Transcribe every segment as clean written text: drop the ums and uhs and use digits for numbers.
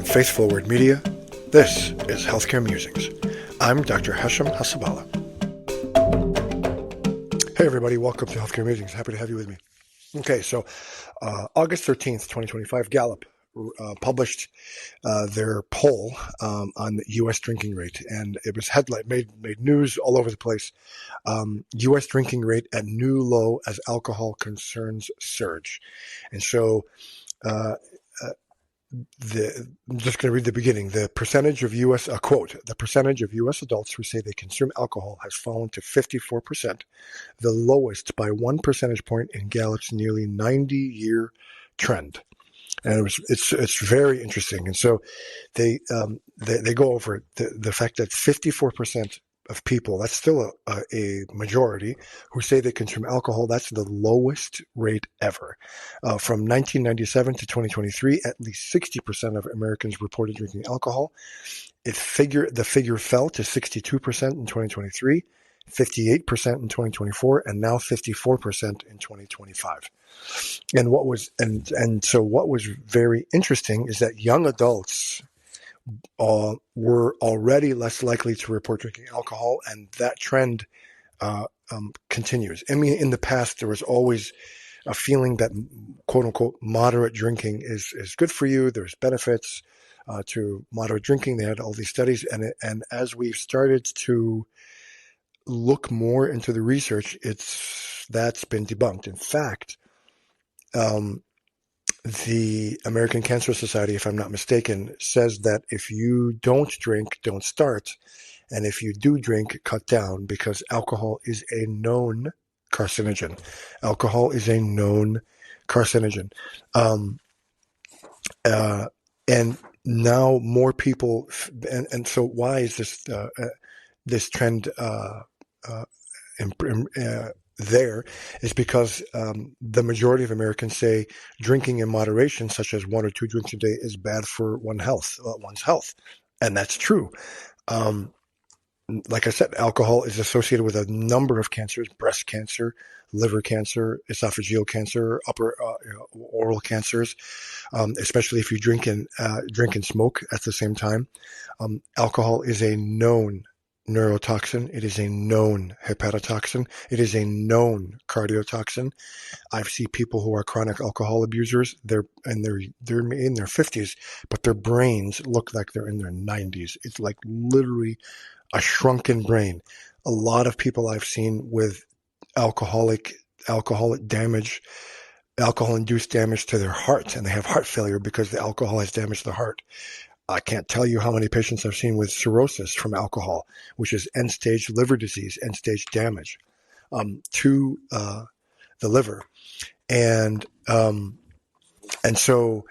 Faith Forward Media. This is Healthcare Musings. I'm Dr. Hashem Hasabala. Hey everybody, welcome to Healthcare Musings. Happy to have you with me. Okay, so August 13th, 2025, Gallup published their poll on the U.S. drinking rate, and it was made news all over the place. U.S. drinking rate at new low as alcohol concerns surge. And so I'm just going to read the beginning. The percentage of U.S. Quote: the percentage of U.S. adults who say they consume alcohol has fallen to 54%, the lowest by 1 percentage point in Gallup's nearly 90-year trend. And it's very interesting. And so they go over the fact that 54% of people, that's still a majority, who say they consume alcohol. That's the lowest rate ever. From 1997 to 2023, at least 60% of Americans reported drinking alcohol. The figure fell to 62% in 2023, 58% in 2024, and now 54% in 2025. And so what was very interesting is that young adults were already less likely to report drinking alcohol, and that trend continues. I mean, in the past, there was always a feeling that "quote unquote" moderate drinking is good for you. There's benefits to moderate drinking. They had all these studies, and as we've started to look more into the research, that's been debunked. In fact, the American Cancer Society, if I'm not mistaken, says that if you don't drink, don't start. And if you do drink, cut down, because alcohol is a known carcinogen. Alcohol is a known carcinogen. And now more people, and so why is this trend there is because the majority of Americans say drinking in moderation, such as 1 or 2 drinks a day, is bad for one's health. And that's true. Like I said, alcohol is associated with a number of cancers: breast cancer, liver cancer, esophageal cancer, upper oral cancers, especially if you drink and smoke at the same time. Alcohol is a known neurotoxin. It is a known hepatotoxin. It is a known cardiotoxin. I've seen people who are chronic alcohol abusers. They're in their 50s, but their brains look like they're in their 90s. It's like literally a shrunken brain. A lot of people I've seen with alcoholic damage, alcohol-induced damage to their heart, and they have heart failure because the alcohol has damaged the heart. I can't tell you how many patients I've seen with cirrhosis from alcohol, which is end-stage liver disease, end-stage damage to the liver. And so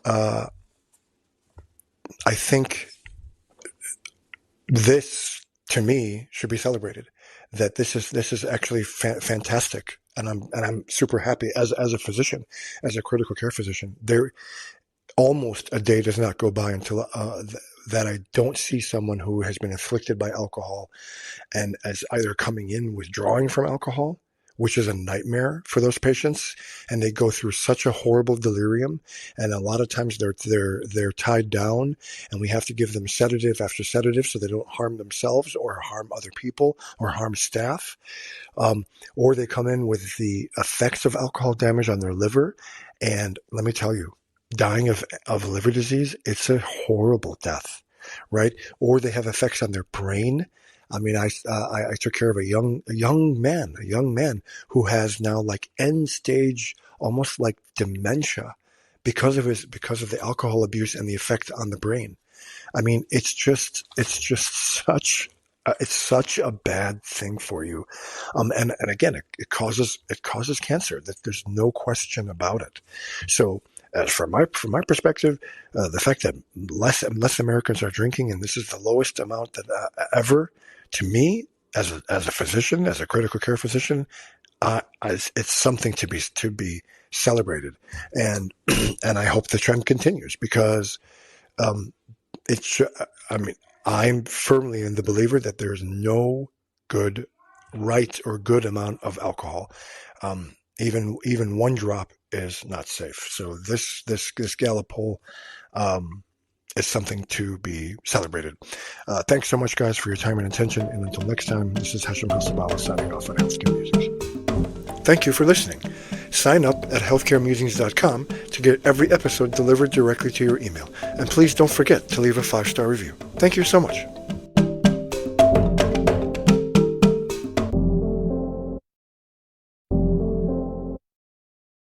I think this, to me, should be celebrated. That this is actually fantastic, and I'm super happy as a physician, as a critical care physician. There almost a day does not go by until that I don't see someone who has been afflicted by alcohol and as either coming in withdrawing from alcohol, which is a nightmare for those patients, and they go through such a horrible delirium, and a lot of times they're tied down, and we have to give them sedative after sedative so they don't harm themselves or harm other people or harm staff, or they come in with the effects of alcohol damage on their liver, and let me tell you, dying of liver disease, it's a horrible death, right? Or they have effects on their brain. I mean, I took care of a young man who has now like end stage, almost like dementia, because of the alcohol abuse and the effect on the brain. I mean, it's just such a bad thing for you, and again, it causes cancer. There's no question about it. So, from my perspective, the fact that less Americans are drinking, and this is the lowest amount that ever, to me, as a physician, as a critical care physician, it's something to be celebrated, and and I hope the trend continues, because I mean, I'm firmly in the believer that there's no good amount of alcohol. Even 1 drop is not safe. So this Gallup poll is something to be celebrated. Thanks so much, guys, for your time and attention. And until next time, this is Hashem Hasabala signing off on Healthcare Musings. Thank you for listening. Sign up at healthcaremusings.com to get every episode delivered directly to your email. And please don't forget to leave a 5-star review. Thank you so much.